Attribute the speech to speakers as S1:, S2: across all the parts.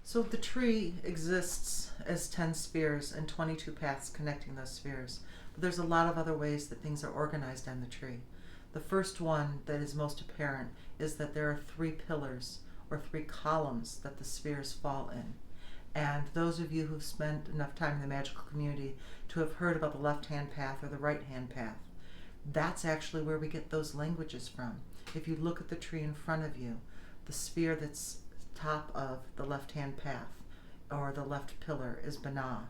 S1: So the tree exists as 10 spheres and 22 paths connecting those spheres. But there's a lot of other ways that things are organized on the tree. The first one that is most apparent is that there are 3 pillars or 3 columns that the spheres fall in. And those of you who've spent enough time in the magical community to have heard about the left-hand path or the right-hand path, that's actually where we get those languages from. If you look at the tree in front of you, the sphere that's top of the left-hand path or the left pillar is Binah.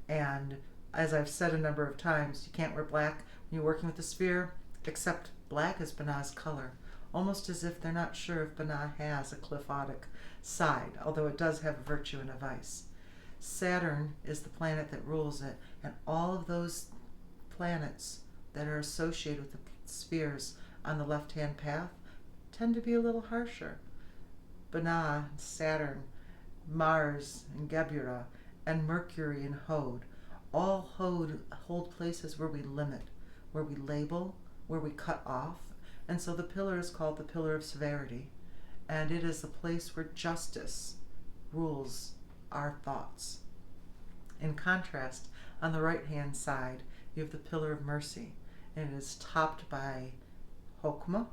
S1: And as I've said a number of times, you can't wear black when you're working with the sphere, except black is Binah's color, almost as if they're not sure if Binah has a qliphothic side, although it does have a virtue and a vice. Saturn is the planet that rules it, and all of those planets that are associated with the spheres on the left-hand path tend to be a little harsher. Binah, Saturn, Mars, and Geburah, and Mercury and Hod all hold places where we limit, where we label, where we cut off. And so the pillar is called the pillar of severity, and it is the place where justice rules our thoughts. In contrast, on the right-hand side, you have the pillar of mercy, and it is topped by Chokmah,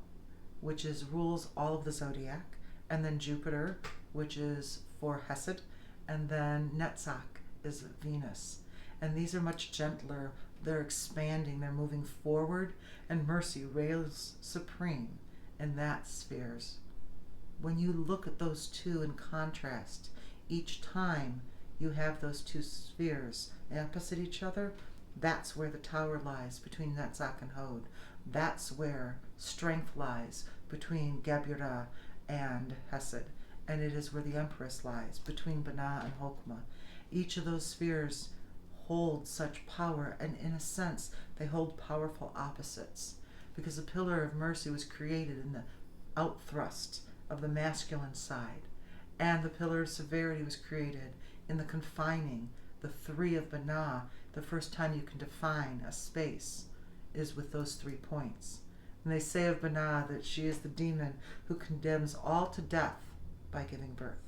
S1: which rules all of the zodiac, and then Jupiter, which is for Chesed, and then Netzach is Venus. And these are much gentler. They're expanding, they're moving forward, and mercy reigns supreme in that spheres. When you look at those two in contrast, each time you have those two spheres opposite each other, that's where the tower lies between Netzach and Hod. That's where strength lies between Geburah and Chesed. And it is where the Empress lies between Binah and Chokmah. Each of those spheres hold such power, and in a sense, they hold powerful opposites. Because the pillar of mercy was created in the outthrust of the masculine side, and the pillar of severity was created in the confining, the 3 of Binah. The first time you can define a space is with those 3 points. And they say of Binah that she is the demon who condemns all to death by giving birth.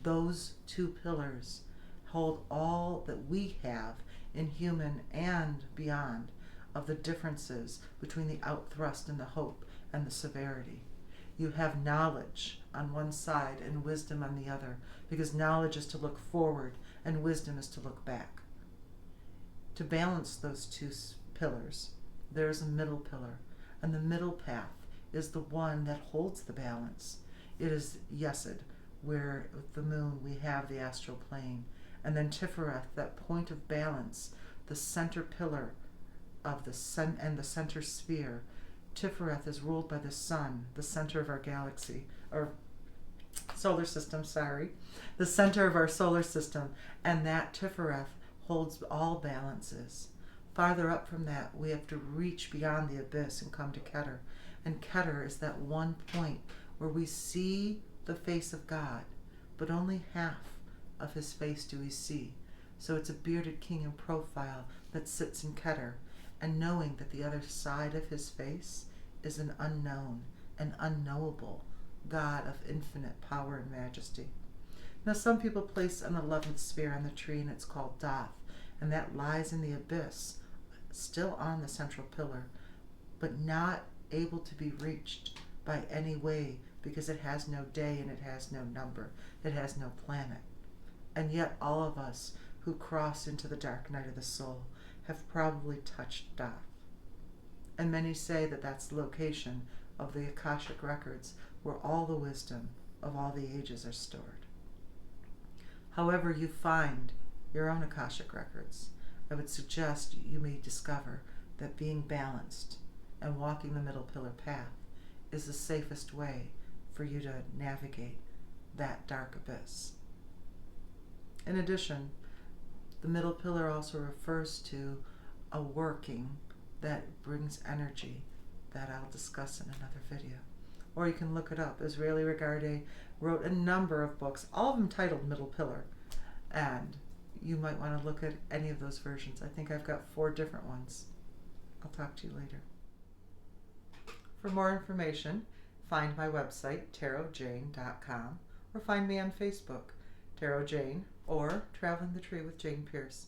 S1: Those 2 pillars hold all that we have in human and beyond of the differences between the outthrust and the hope and the severity. You have knowledge on one side and wisdom on the other, because knowledge is to look forward and wisdom is to look back. To balance those 2 pillars, there is a middle pillar, and the middle path is the one that holds the balance. It is Yesod, where with the moon we have the astral plane, and then Tiphareth, that point of balance, the center pillar of the sun and the center sphere. Tiphareth is ruled by the sun, the center of our galaxy, or solar system, the center of our solar system, and that Tiphareth holds all balances. Farther up from that, we have to reach beyond the abyss and come to Kether. And Kether is that one point where we see the face of God, but only half of his face do we see. So it's a bearded king in profile that sits in Kether, and knowing that the other side of his face is an unknown and unknowable God of infinite power and majesty. Now some people place an 11th sphere on the tree, and it's called Daath, and that lies in the abyss, still on the central pillar, but not able to be reached by any way, because it has no day and it has no number, it has no planet. And yet all of us who cross into the dark night of the soul have probably touched Daath. And many say that that's the location of the Akashic Records, where all the wisdom of all the ages are stored. However you find your own Akashic Records, I would suggest you may discover that being balanced and walking the middle pillar path is the safest way for you to navigate that dark abyss. In addition, the middle pillar also refers to a working that brings energy that I'll discuss in another video. Or you can look it up. Israeli Regarde wrote a number of books, all of them titled Middle Pillar, and you might want to look at any of those versions. I think I've got 4 different ones. I'll talk to you later. For more information, find my website, tarotjane.com, or find me on Facebook, Tarot Jane, or Traveling the Tree with Jane Pierce.